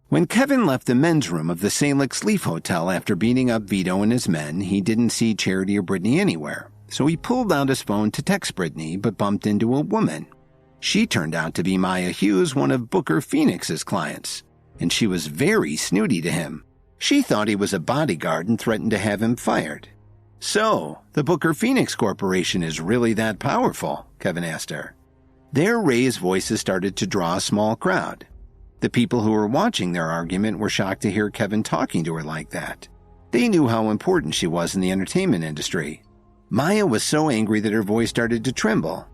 When Kevin left the men's room of the Salix Leaf Hotel after beating up Veto and his men, he didn't see Charity or Brittany anywhere, so he pulled out his phone to text Brittany but bumped into a woman. She turned out to be Maya Hughes, one of Booker Phoenix's clients, and she was very snooty to him. She thought he was a bodyguard and threatened to have him fired. "So, the Booker Phoenix Corporation is really that powerful?" Kevin asked her. Their raised voices started to draw a small crowd. The people who were watching their argument were shocked to hear Kevin talking to her like that. They knew how important she was in the entertainment industry. Maya was so angry that her voice started to tremble.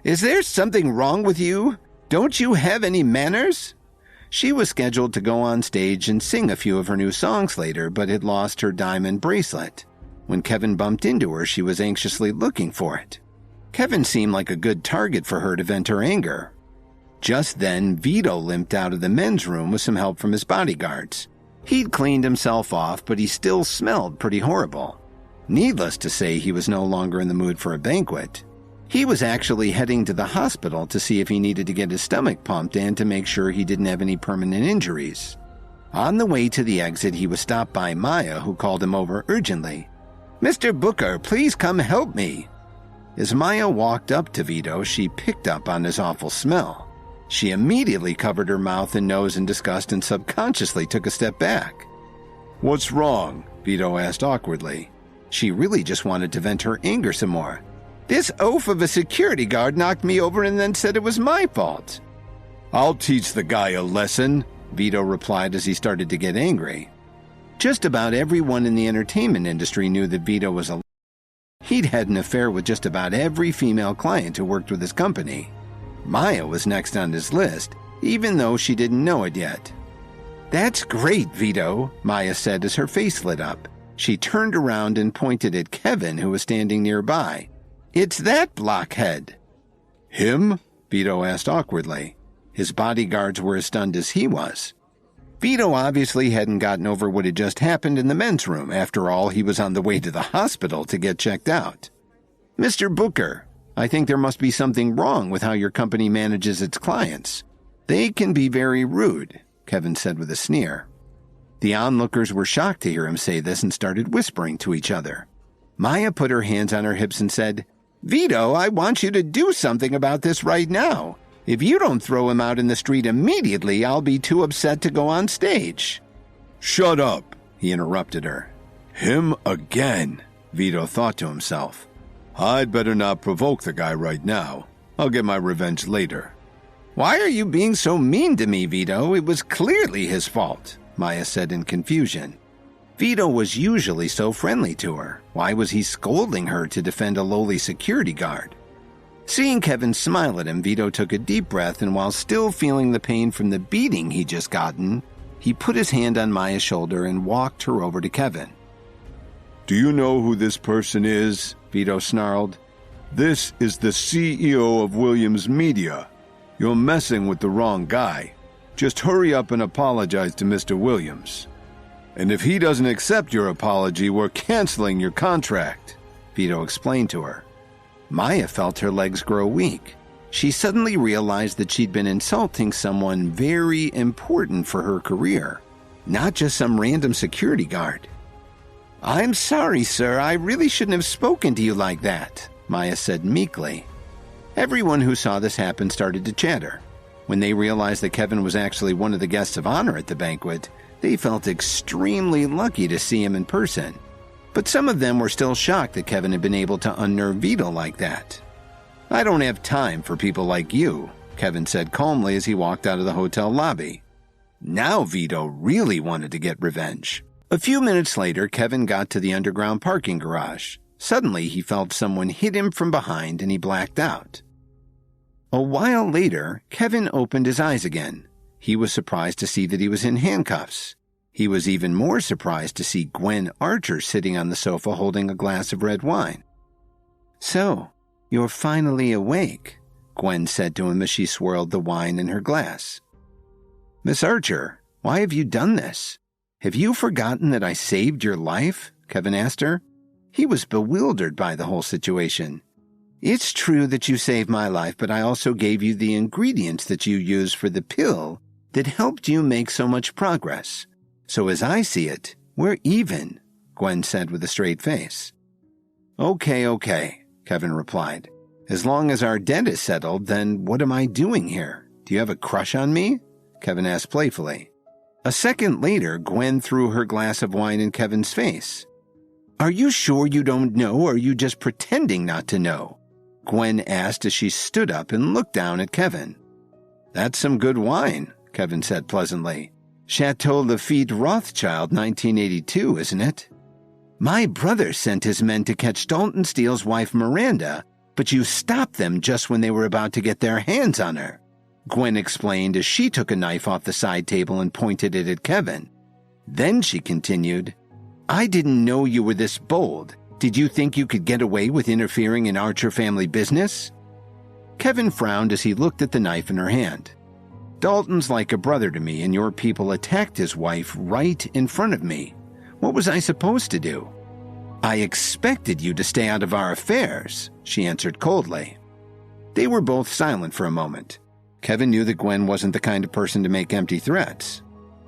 "Is there something wrong with you? Don't you have any manners?" She was scheduled to go on stage and sing a few of her new songs later, but had lost her diamond bracelet. When Kevin bumped into her, she was anxiously looking for it. Kevin seemed like a good target for her to vent her anger. Just then, Veto limped out of the men's room with some help from his bodyguards. He'd cleaned himself off, but he still smelled pretty horrible. Needless to say, he was no longer in the mood for a banquet. He was actually heading to the hospital to see if he needed to get his stomach pumped and to make sure he didn't have any permanent injuries. On the way to the exit, he was stopped by Maya, who called him over urgently. "Mr. Booker, please come help me." As Maya walked up to Veto, she picked up on his awful smell. She immediately covered her mouth and nose in disgust and subconsciously took a step back. "What's wrong?" Veto asked awkwardly. She really just wanted to vent her anger some more. "This oaf of a security guard knocked me over and then said it was my fault." "I'll teach the guy a lesson," Veto replied as he started to get angry. Just about everyone in the entertainment industry knew that Veto was a... He'd had an affair with just about every female client who worked with his company. Maya was next on his list, even though she didn't know it yet. "That's great, Veto," Maya said as her face lit up. She turned around and pointed at Kevin, who was standing nearby. "It's that blockhead." "Him?" Veto asked awkwardly. His bodyguards were as stunned as he was. Veto obviously hadn't gotten over what had just happened in the men's room. After all, he was on the way to the hospital to get checked out. "Mr. Booker, I think there must be something wrong with how your company manages its clients. They can be very rude," Kevin said with a sneer. The onlookers were shocked to hear him say this and started whispering to each other. Maya put her hands on her hips and said, "Veto, I want you to do something about this right now. If you don't throw him out in the street immediately, I'll be too upset to go on stage." "Shut up," he interrupted her. "Him again," Veto thought to himself. "I'd better not provoke the guy right now. I'll get my revenge later." "Why are you being so mean to me, Veto? It was clearly his fault," Maya said in confusion. Veto was usually so friendly to her. Why was he scolding her to defend a lowly security guard? Seeing Kevin smile at him, Veto took a deep breath, and while still feeling the pain from the beating he'd just gotten, he put his hand on Maya's shoulder and walked her over to Kevin. "Do you know who this person is?" Veto snarled. "This is the CEO of Williams Media. You're messing with the wrong guy. Just hurry up and apologize to Mr. Williams. And if he doesn't accept your apology, we're canceling your contract," Veto explained to her. Maya felt her legs grow weak. She suddenly realized that she'd been insulting someone very important for her career, not just some random security guard. "I'm sorry, sir. I really shouldn't have spoken to you like that," Maya said meekly. Everyone who saw this happen started to chatter. When they realized that Kevin was actually one of the guests of honor at the banquet, they felt extremely lucky to see him in person. But some of them were still shocked that Kevin had been able to unnerve Veto like that. "I don't have time for people like you," Kevin said calmly as he walked out of the hotel lobby. Now Veto really wanted to get revenge. A few minutes later, Kevin got to the underground parking garage. Suddenly, he felt someone hit him from behind and he blacked out. A while later, Kevin opened his eyes again. He was surprised to see that he was in handcuffs. He was even more surprised to see Gwen Archer sitting on the sofa holding a glass of red wine. "So, you're finally awake," Gwen said to him as she swirled the wine in her glass. "Miss Archer, why have you done this? Have you forgotten that I saved your life?" Kevin asked her. He was bewildered by the whole situation. "It's true that you saved my life, but I also gave you the ingredients that you used for the pill that helped you make so much progress. So as I see it, we're even, Gwen said with a straight face. Okay, Kevin replied. As long as our debt is settled, then what am I doing here? Do you have a crush on me? Kevin asked playfully. A second later, Gwen threw her glass of wine in Kevin's face. Are you sure you don't know, or are you just pretending not to know? Gwen asked as she stood up and looked down at Kevin. That's some good wine, Kevin said pleasantly. Chateau Lafite Rothschild 1982, isn't it? My brother sent his men to catch Dalton Steele's wife Miranda, but you stopped them just when they were about to get their hands on her, Gwen explained as she took a knife off the side table and pointed it at Kevin. Then she continued, I didn't know you were this bold. Did you think you could get away with interfering in Archer family business? Kevin frowned as he looked at the knife in her hand. Dalton's like a brother to me, and your people attacked his wife right in front of me. What was I supposed to do? I expected you to stay out of our affairs, she answered coldly. They were both silent for a moment. Kevin knew that Gwen wasn't the kind of person to make empty threats.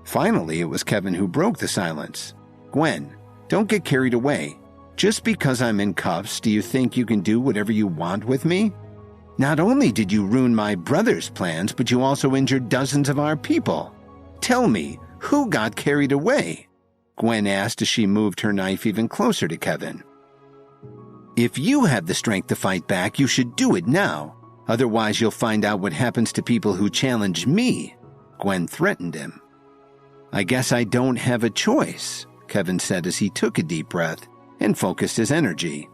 Finally, it was Kevin who broke the silence. Gwen, don't get carried away. Just because I'm in cuffs, do you think you can do whatever you want with me? Not only did you ruin my brother's plans, but you also injured dozens of our people. Tell me, who got carried away? Gwen asked as she moved her knife even closer to Kevin. If you have the strength to fight back, you should do it now. Otherwise, you'll find out what happens to people who challenge me, Gwen threatened him. I guess I don't have a choice, Kevin said as he took a deep breath and focused his energy.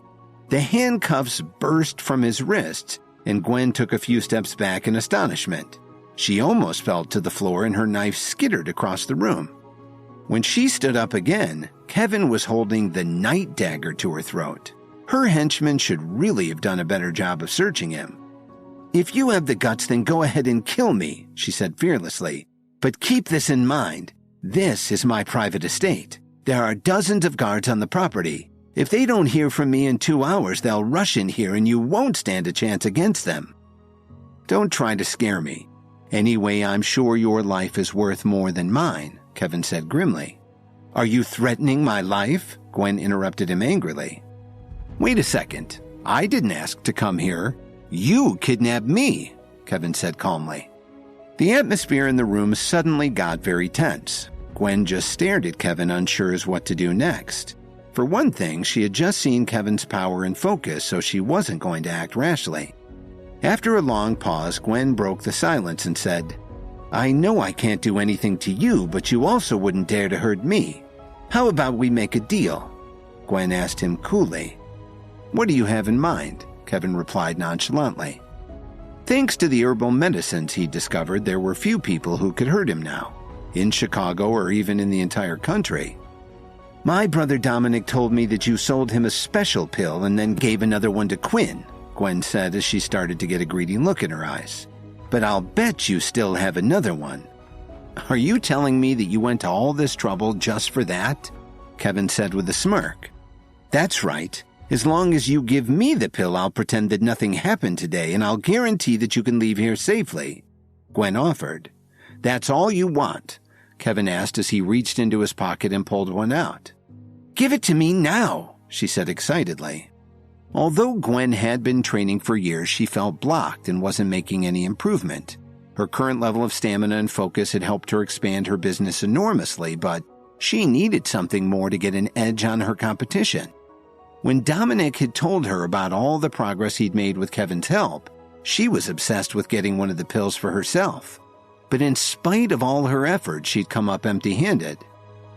The handcuffs burst from his wrists, and Gwen took a few steps back in astonishment. She almost fell to the floor and her knife skittered across the room. When she stood up again, Kevin was holding the night dagger to her throat. Her henchman should really have done a better job of searching him. If you have the guts, then go ahead and kill me, she said fearlessly. But keep this in mind. This is my private estate. There are dozens of guards on the property. If they don't hear from me in 2 hours, they'll rush in here and you won't stand a chance against them. Don't try to scare me. Anyway, I'm sure your life is worth more than mine, Kevin said grimly. Are you threatening my life? Gwen interrupted him angrily. Wait a second. I didn't ask to come here. You kidnapped me, Kevin said calmly. The atmosphere in the room suddenly got very tense. Gwen just stared at Kevin, unsure as what to do next. For one thing, she had just seen Kevin's power and focus, so she wasn't going to act rashly. After a long pause, Gwen broke the silence and said, I know I can't do anything to you, but you also wouldn't dare to hurt me. How about we make a deal? Gwen asked him coolly. What do you have in mind? Kevin replied nonchalantly. Thanks to the herbal medicines he discovered, there were few people who could hurt him now, in Chicago or even in the entire country. My brother Dominic told me that you sold him a special pill and then gave another one to Quinn, Gwen said as she started to get a greedy look in her eyes. But I'll bet you still have another one. Are you telling me that you went to all this trouble just for that? Kevin said with a smirk. That's right. As long as you give me the pill, I'll pretend that nothing happened today, and I'll guarantee that you can leave here safely, Gwen offered. That's all you want? Kevin asked as he reached into his pocket and pulled one out. Give it to me now, she said excitedly. Although Gwen had been training for years, she felt blocked and wasn't making any improvement. Her current level of stamina and focus had helped her expand her business enormously, but she needed something more to get an edge on her competition. When Dominic had told her about all the progress he'd made with Kevin's help, she was obsessed with getting one of the pills for herself. But in spite of all her efforts, she'd come up empty-handed.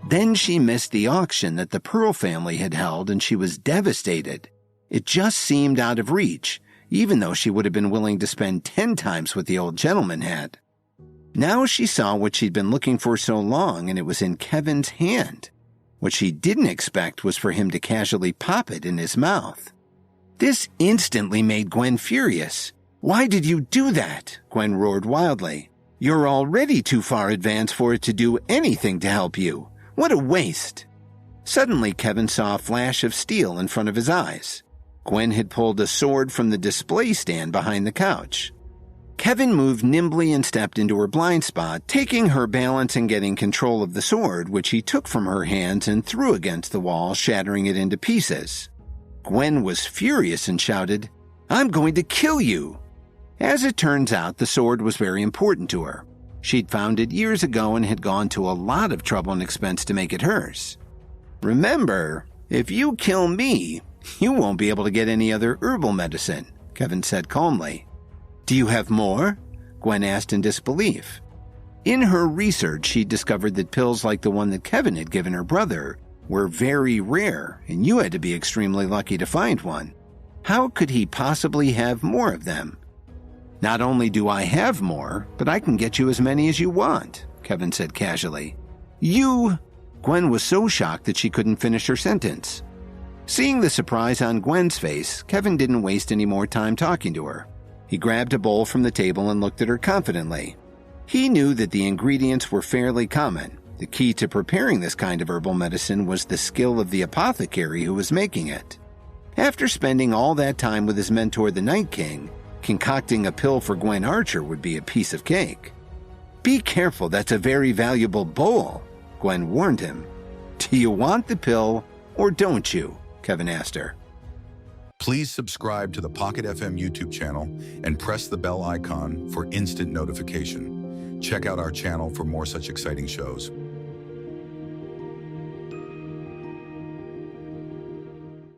Then she missed the auction that the Pearl family had held, and she was devastated. It just seemed out of reach, even though she would have been willing to spend 10 times what the old gentleman had. Now she saw what she'd been looking for so long, and it was in Kevin's hand. What she didn't expect was for him to casually pop it in his mouth. This instantly made Gwen furious. Why did you do that? Gwen roared wildly. You're already too far advanced for it to do anything to help you. What a waste. Suddenly, Kevin saw a flash of steel in front of his eyes. Gwen had pulled a sword from the display stand behind the couch. Kevin moved nimbly and stepped into her blind spot, taking her balance and getting control of the sword, which he took from her hands and threw against the wall, shattering it into pieces. Gwen was furious and shouted, "I'm going to kill you!" As it turns out, the sword was very important to her. She'd found it years ago and had gone to a lot of trouble and expense to make it hers. "Remember, if you kill me, you won't be able to get any other herbal medicine," Kevin said calmly. "Do you have more?" Gwen asked in disbelief. In her research, she discovered that pills like the one that Kevin had given her brother were very rare, and you had to be extremely lucky to find one. How could he possibly have more of them? "Not only do I have more, but I can get you as many as you want," Kevin said casually. "You—" Gwen was so shocked that she couldn't finish her sentence. Seeing the surprise on Gwen's face, Kevin didn't waste any more time talking to her. He grabbed a bowl from the table and looked at her confidently. He knew that the ingredients were fairly common. The key to preparing this kind of herbal medicine was the skill of the apothecary who was making it. After spending all that time with his mentor, the Night King, concocting a pill for Gwen Archer would be a piece of cake. "Be careful, that's a very valuable bowl," Gwen warned him. "Do you want the pill or don't you?" Kevin asked her. Please subscribe to the Pocket FM YouTube channel and press the bell icon for instant notification. Check out our channel for more such exciting shows.